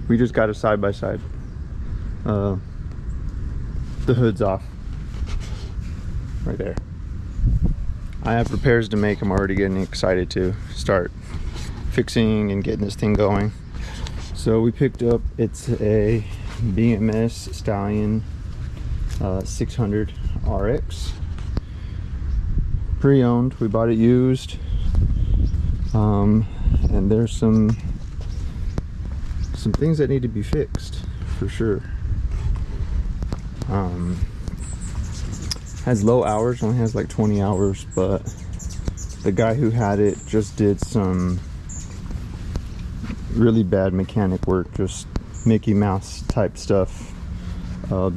We just got a side-by-side. The hood's off right there. I have repairs to make. I'm already getting excited to start fixing and getting this thing going. So we picked up, it's a BMS Stallion 600 RX, pre-owned. We bought it used, and there's some things that need to be fixed for sure. Has low hours, only has like 20 hours, but the guy who had it just did some really bad mechanic work, just Mickey Mouse type stuff.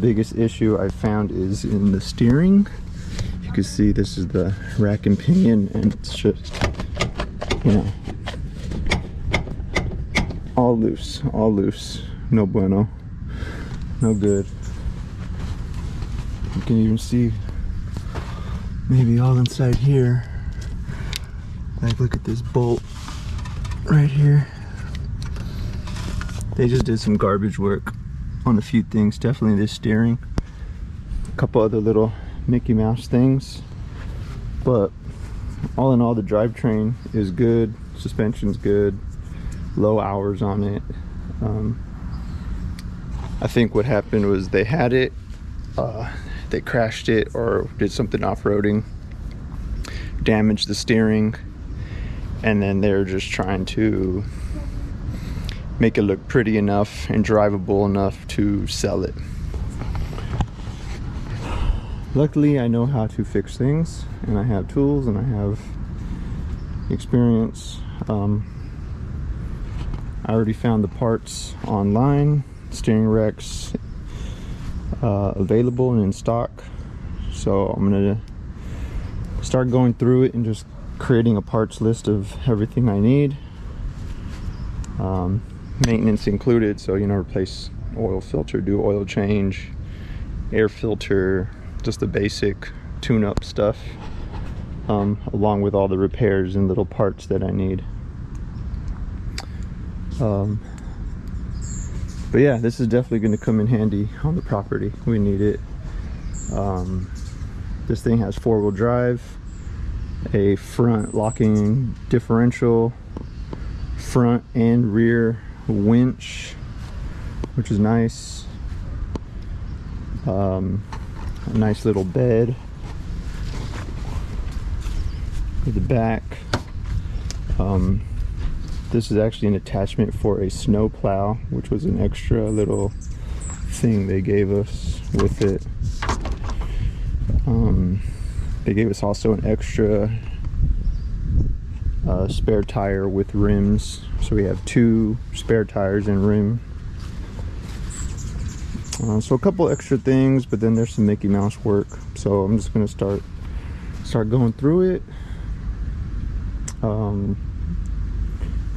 Biggest issue I found is in the steering. You can see this is the rack and pinion, and it's just, you know, all loose, no bueno, no good. You can even see maybe all inside here. Like, look at this bolt right here. They just did some garbage work on a few things. Definitely this steering, a couple other little Mickey Mouse things, but all in all the drivetrain is good, suspension's good, low hours on it. I think what happened was they had it, they crashed it or did something off-roading, damaged the steering, and then they're just trying to make it look pretty enough and drivable enough to sell it. Luckily, I know how to fix things, and I have tools and I have experience. I already found the parts online, steering racks available and in stock, so I'm gonna start going through it and just creating a parts list of everything I need. Maintenance included, so, you know, replace oil filter, do oil change, air filter, just the basic tune-up stuff, along with all the repairs and little parts that I need. But yeah, this is definitely going to come in handy on the property. We need it. This thing has 4-wheel drive, a front locking differential, front and rear winch, which is nice. A nice little bed at the back. This is actually an attachment for a snow plow, which was an extra little thing they gave us with it. They gave us also an extra spare tire with rims, so we have 2 spare tires and rim. So a couple extra things, but then there's some Mickey Mouse work, so I'm just gonna start going through it,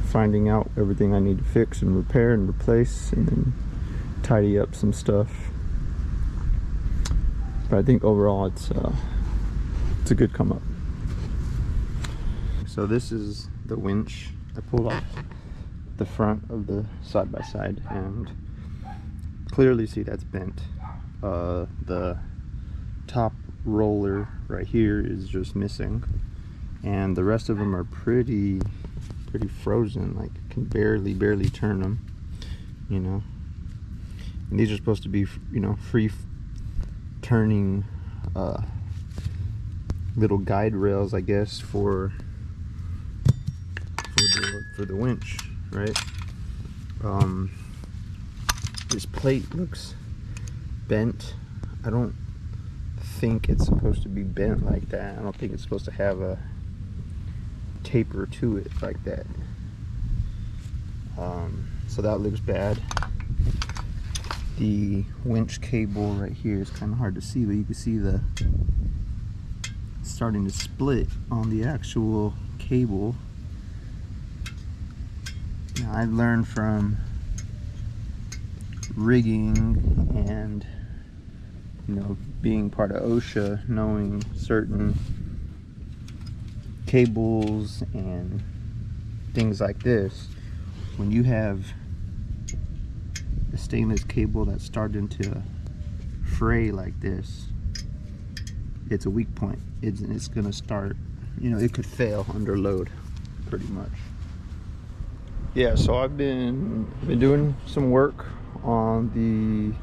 finding out everything I need to fix and repair and replace, and then tidy up some stuff. But I think overall it's a good come up. So this is the winch. I pulled off the front of the side-by-side and clearly see that's bent. The top roller right here is just missing, and the rest of them are pretty frozen. Like, can barely turn them, you know. And these are supposed to be, you know, free turning little guide rails, I guess, for the winch, right? This plate looks bent. I don't think it's supposed to be bent like that. I don't think it's supposed to have a taper to it like that. So that looks bad. The winch cable right here is kind of hard to see, but you can see it's starting to split on the actual cable. Now, I've learned from rigging and, you know, being part of OSHA, knowing certain cables and things like this. When you have the stainless cable that's starting to fray like this, it's a weak point. It's gonna start, you know, it could fail under load pretty much. Yeah, so I've been doing some work on the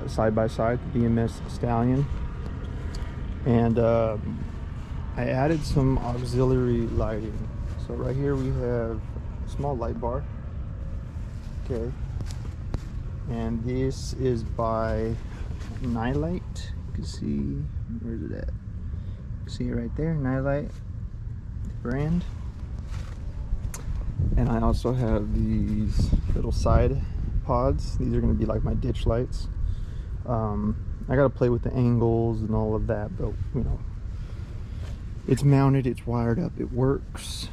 SideBySide, the BMS Stallion, and I added some auxiliary lighting. So right here we have a small light bar, okay, and this is by Nilight. You can see, where's it at? You can see it right there, Nilight brand. And I also have these little side pods. These are going to be like my ditch lights. I got to play with the angles and all of that, but you know, it's mounted, it's wired up, it works.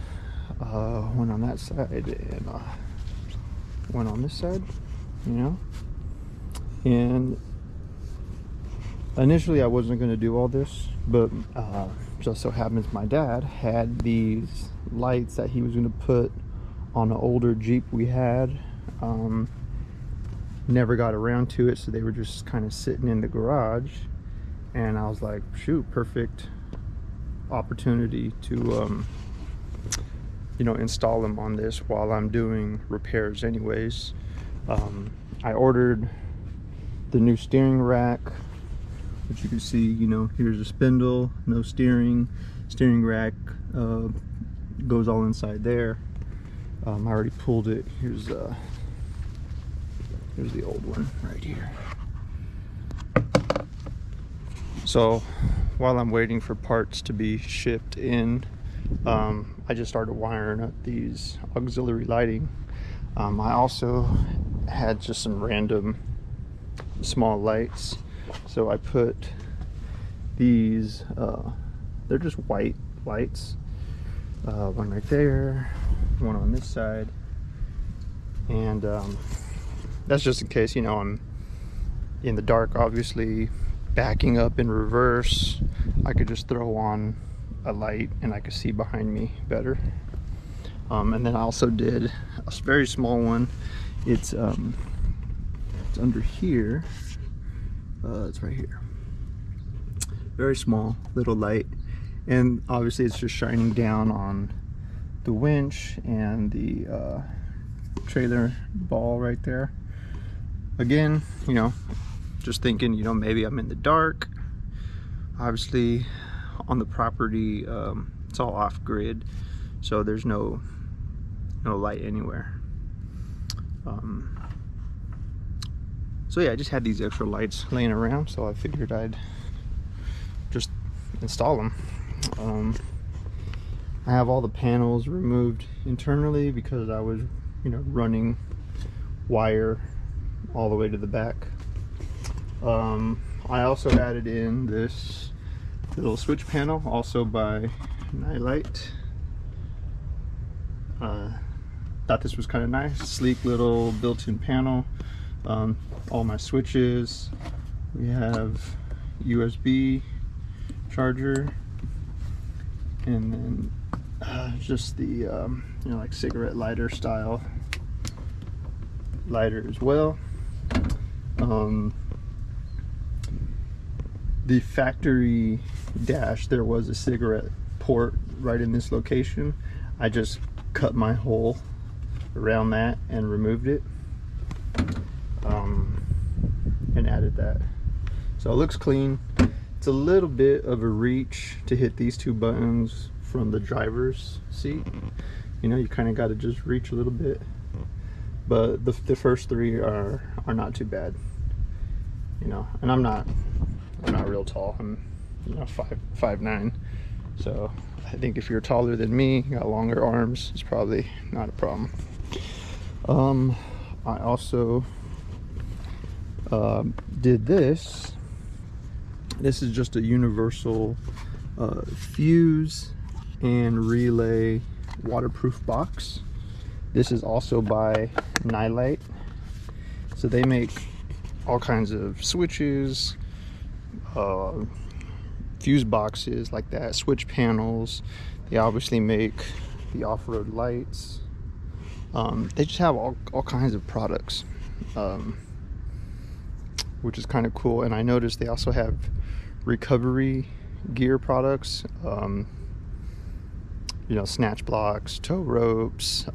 One on that side and one on this side, you know. And initially I wasn't going to do all this, but just so happens my dad had these lights that he was going to put on an older Jeep we had. Never got around to it, so they were just kind of sitting in the garage, and I was like, shoot, perfect opportunity to you know, install them on this while I'm doing repairs anyways. I ordered the new steering rack, which you can see, you know, here's a spindle, no steering rack, goes all inside there. I already pulled it. Here's the old one right here. So while I'm waiting for parts to be shipped in, I just started wiring up these auxiliary lighting. I also had just some random small lights, so I put these, they're just white lights, one right there, one on this side, and that's just in case, you know, I'm in the dark, obviously backing up in reverse, I could just throw on a light and I could see behind me better. And then I also did a very small one. It's under here. It's right here. Very small little light, and obviously it's just shining down on the winch and the trailer ball right there. Again, you know, just thinking, you know, maybe I'm in the dark. Obviously on the property, it's all off grid, so there's no light anywhere. So yeah, I just had these extra lights laying around, so I figured I'd just install them. I have all the panels removed internally because I was, you know, running wire all the way to the back. I also added in this little switch panel, also by Nilight. Thought this was kind of nice, sleek little built-in panel. All my switches. We have USB charger, and then just the you know, like cigarette lighter style lighter as well. The factory dash, there was a cigarette port right in this location. I just cut my hole around that and removed it, and added that. So it looks clean. It's a little bit of a reach to hit these two buttons from the driver's seat. You know, you kind of got to just reach a little bit, but the first three are not too bad. You know, and I'm not real tall. I'm, you know, 5'9", so I think if you're taller than me, got longer arms, it's probably not a problem. I also did this. This is just a universal fuse and relay waterproof box. This is also by Nilight. So they make all kinds of switches, fuse boxes like that, switch panels. They obviously make the off-road lights. They just have all kinds of products. which is kind of cool. And I noticed they also have recovery gear products, you know, snatch blocks, tow ropes,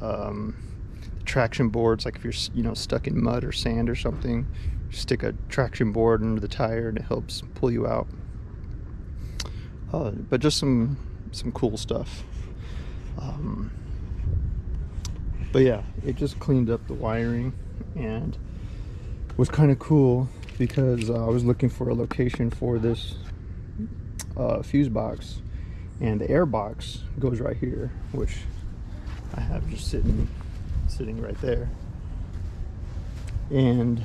traction boards. Like if you're, you know, stuck in mud or sand or something, you stick a traction board under the tire and it helps pull you out. But just some cool stuff. But yeah, it just cleaned up the wiring and was kind of cool because I was looking for a location for this fuse box, and the air box goes right here, which I have just sitting right there. And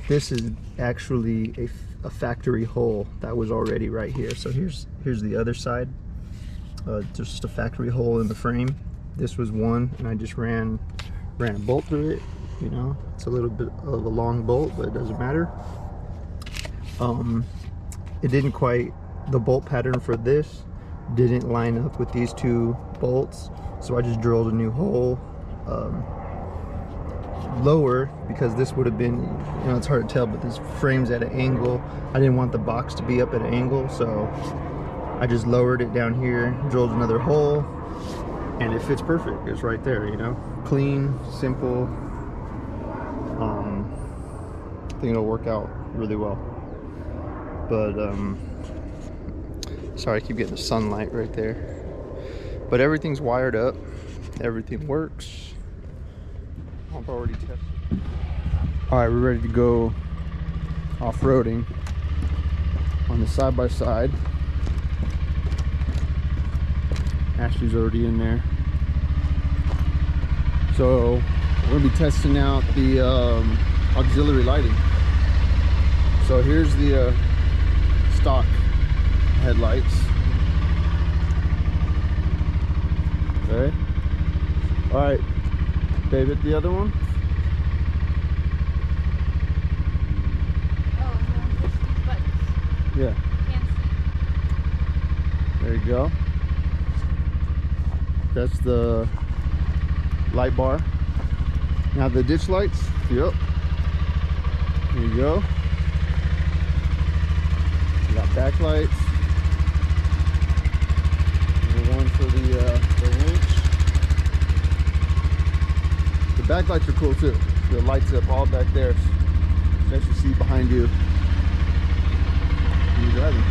this is actually a factory hole that was already right here. So here's the other side, just a factory hole in the frame. This was one, and I just ran a bolt through it. You know, it's a little bit of a long bolt, but it doesn't matter. It didn't quite, the bolt pattern for this didn't line up with these two bolts, so I just drilled a new hole lower, because this would have been, you know, it's hard to tell, but this frame's at an angle. I didn't want the box to be up at an angle, so I just lowered it down here, drilled another hole, and it fits perfect. It's right there, you know, clean, simple. I think it'll work out really well. But sorry, I keep getting the sunlight right there. But everything's wired up, everything works. I've already tested. All right, we're ready to go off-roading on the side-by-side. Ashley's already in there. So we're gonna be testing out the auxiliary lighting. So here's the stock headlights. Okay. All right, babe, hit the other one. Oh, and then these buttons. Yeah. Can't see. There you go. That's the light bar. Now the ditch lights. Yep. There you go. You got backlights. The one for the winch. The backlights are cool too. The lights up all back there. So you see behind you when you're driving.